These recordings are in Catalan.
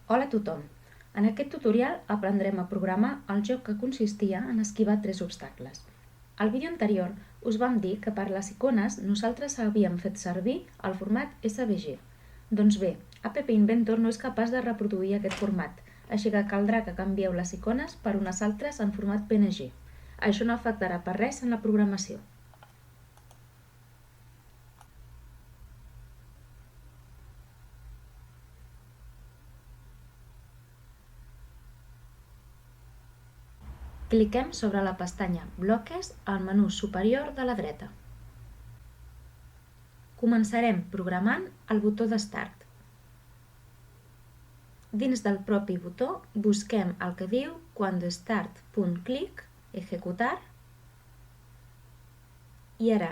Hola a tothom! En aquest tutorial aprendrem a programar el joc que consistia en esquivar 3 obstacles. Al vídeo anterior us vam dir que per les icones nosaltres havíem fet servir el format SVG. Doncs bé, App Inventor no és capaç de reproduir aquest format, així que caldrà que canvieu les icones per unes altres en format PNG. Això no afectarà per res en la programació. Cliquem sobre la pestanya Bloques al menú superior de la dreta. Començarem programant el botó de Start. Dins del propi botó busquem el que diu Cuando Start.click, executar, i ara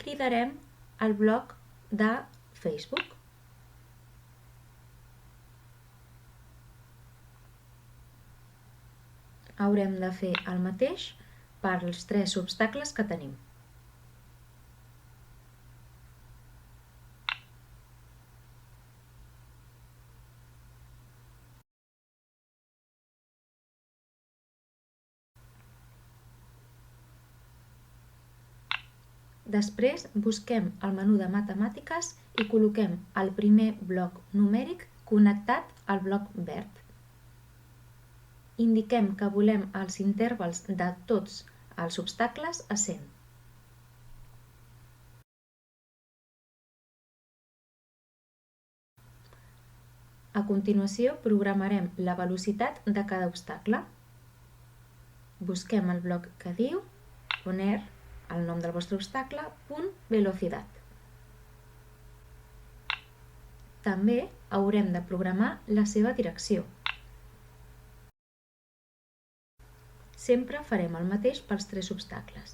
cridarem el bloc de Facebook. Haurem de fer el mateix per als 3 obstacles que tenim. Després busquem el menú de matemàtiques i col·loquem el primer bloc numèric connectat al bloc verd. Indiquem que volem els intervals de tots els obstacles a 100. A continuació programarem la velocitat de cada obstacle. Busquem el bloc que diu poner el nom del vostre obstacle, punt velocidad. També haurem de programar la seva direcció. Sempre farem el mateix pels 3 obstacles.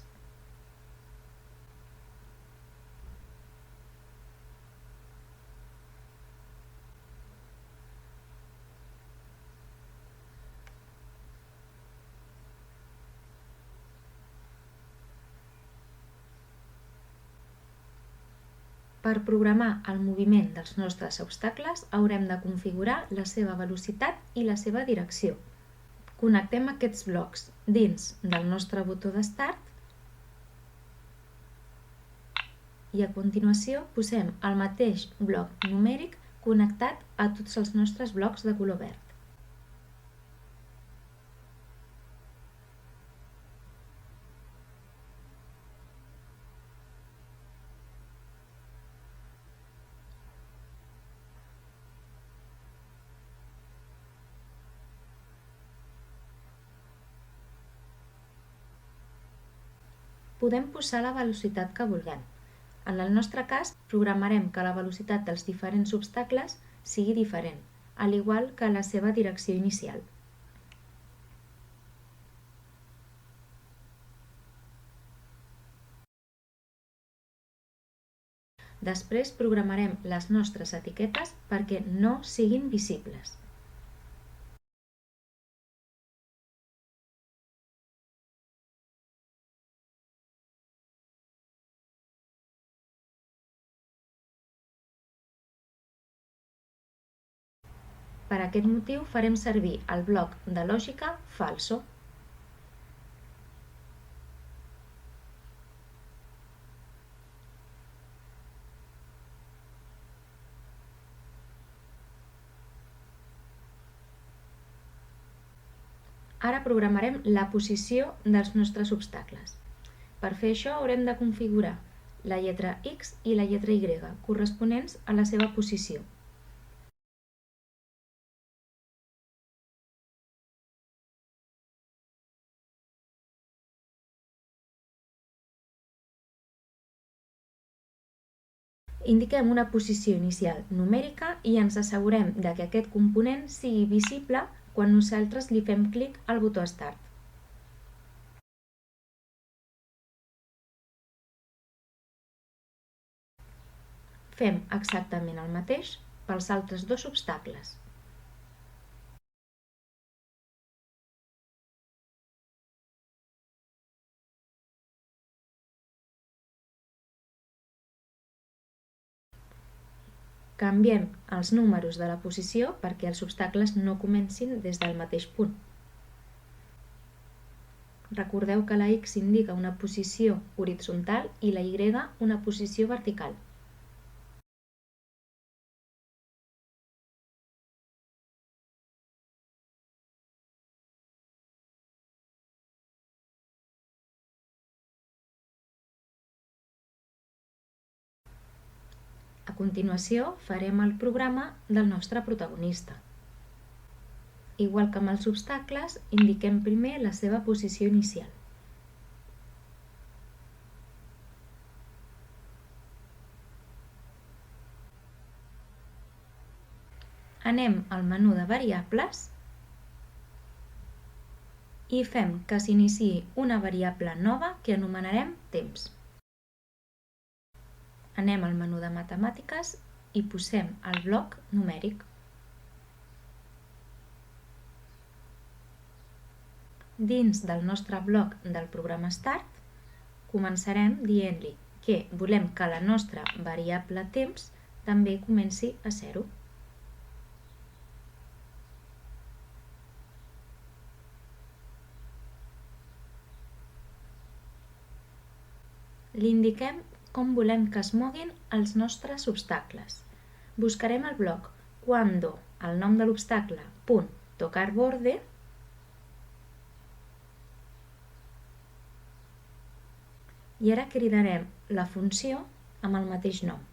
Per programar el moviment dels nostres obstacles haurem de configurar la seva velocitat i la seva direcció. Connectem aquests blocs dins del nostre botó de Start i a continuació posem el mateix bloc numèric connectat a tots els nostres blocs de color verd. Podem posar la velocitat que vulguem. En el nostre cas, programarem que la velocitat dels diferents obstacles sigui diferent, al igual que la seva direcció inicial. Després programarem les nostres etiquetes perquè no siguin visibles. Per aquest motiu farem servir el bloc de lògica falso. Ara programarem la posició dels nostres obstacles. Per fer això haurem de configurar la lletra X i la lletra Y corresponents a la seva posició. Indiquem una posició inicial numèrica i ens assegurem que aquest component sigui visible quan nosaltres li fem clic al botó Start. Fem exactament el mateix pels altres 2 obstacles. Canviem els números de la posició perquè els obstacles no comencin des del mateix punt. Recordeu que la X indica una posició horitzontal i la Y una posició vertical. A continuació, farem el programa del nostre protagonista. Igual que amb els obstacles, indiquem primer la seva posició inicial. Anem al menú de variables i fem que s'iniciï una variable nova que anomenarem temps. Anem al menú de matemàtiques i posem el bloc numèric. Dins del nostre bloc del programa Start, començarem dient-li que volem que la nostra variable temps també comenci a 0. Li indiquem com volem que es moguin els nostres obstacles. Buscarem el bloc cuando el nom de l'obstacle punt tocar borde i ara cridarem la funció amb el mateix nom.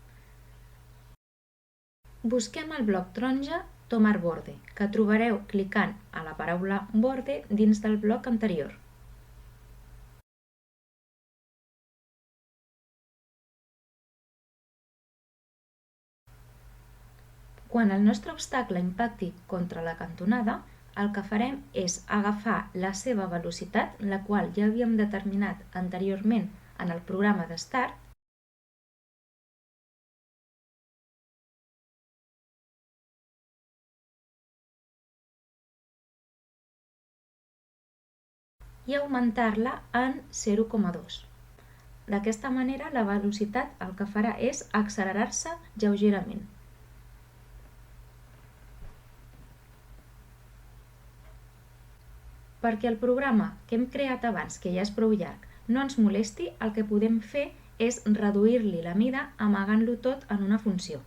Busquem el bloc taronja tomar borde, que trobareu clicant a la paraula borde dins del bloc anterior. Quan el nostre obstacle impacti contra la cantonada, el que farem és agafar la seva velocitat, la qual ja havíem determinat anteriorment en el programa de Start, i augmentar-la en 0,2. D'aquesta manera, la velocitat el que farà és accelerar-se lleugerament. Perquè el programa que hem creat abans, que ja és prou llarg, no ens molesti, el que podem fer és reduir-li la mida amagant-lo tot en una funció.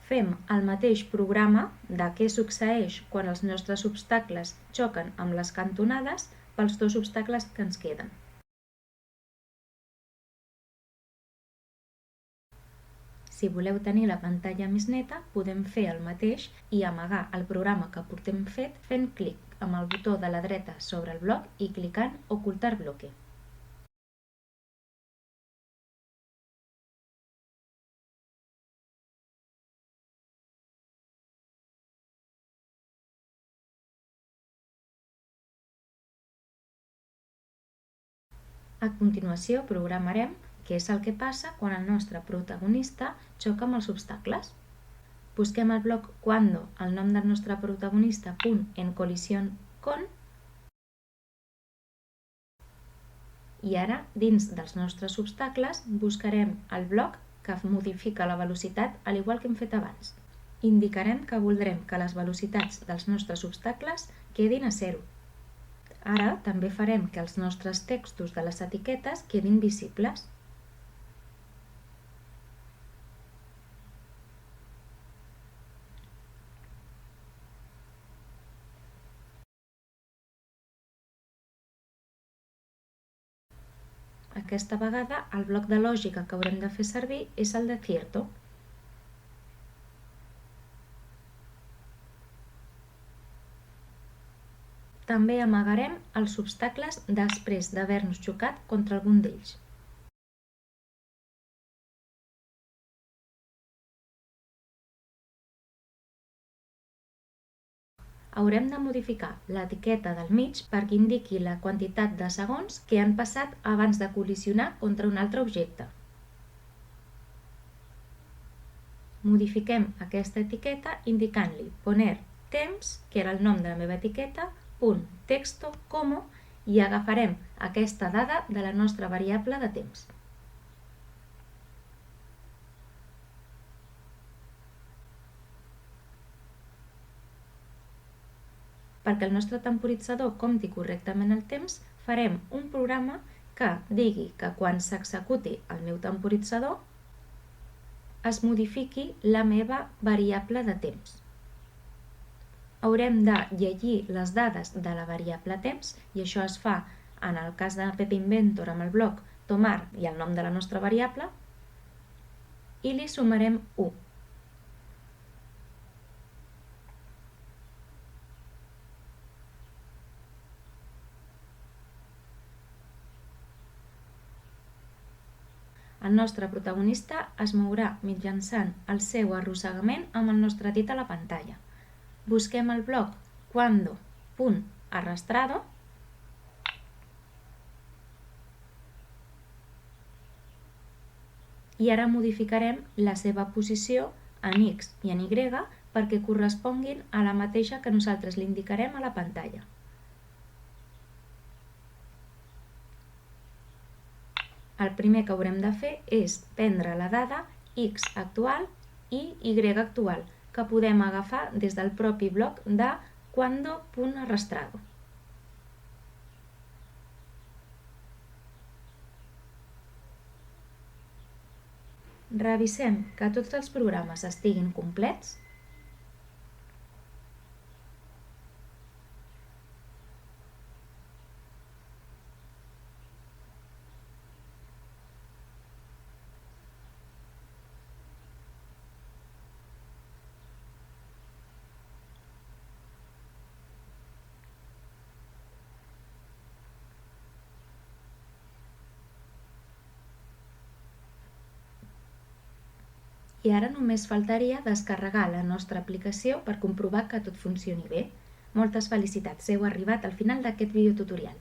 Fem el mateix programa de què succeeix quan els nostres obstacles xoquen amb les cantonades pels dos obstacles que ens queden. Si voleu tenir la pantalla més neta, podem fer el mateix i amagar el programa que portem fet fent clic amb el botó de la dreta sobre el bloc i clicant Ocultar bloque. A continuació programarem què és el que passa quan el nostre protagonista xoca amb els obstacles. Busquem el bloc cuando el nom del nostre protagonista punt en colisión con i ara, dins dels nostres obstacles, buscarem el bloc que modifica la velocitat al igual que hem fet abans. Indicarem que voldrem que les velocitats dels nostres obstacles quedin a 0. Ara també farem que els nostres textos de les etiquetes quedin visibles. Aquesta vegada, el bloc de lògica que haurem de fer servir és el de cierto. També amagarem els obstacles després d'haver-nos xocat contra algun d'ells. Haurem de modificar l'etiqueta del mig perquè indiqui la quantitat de segons que han passat abans de col·lisionar contra un altre objecte. Modifiquem aquesta etiqueta indicant-li poner temps, que era el nom de la meva etiqueta, punt texto como i agafarem aquesta dada de la nostra variable de temps. Perquè el nostre temporitzador compti correctament el temps, farem un programa que digui que quan s'executi el meu temporitzador es modifiqui la meva variable de temps. Haurem de llegir les dades de la variable temps i això es fa en el cas de Pepe Inventor amb el bloc tomar i el nom de la nostra variable i li sumarem 1. El nostre protagonista es mourà mitjançant el seu arrossegament amb el nostre dit a la pantalla. Busquem el bloc cuando.arrastrado i ara modificarem la seva posició en X i en Y perquè corresponguin a la mateixa que nosaltres li indicarem a la pantalla. El primer que haurem de fer és prendre la dada X actual i Y actual, que podem agafar des del propi bloc de cuando.arrastrado. Revisem que tots els programes estiguin complets. I ara només faltaria descarregar la nostra aplicació per comprovar que tot funcioni bé. Moltes felicitats, heu arribat al final d'aquest videotutorial.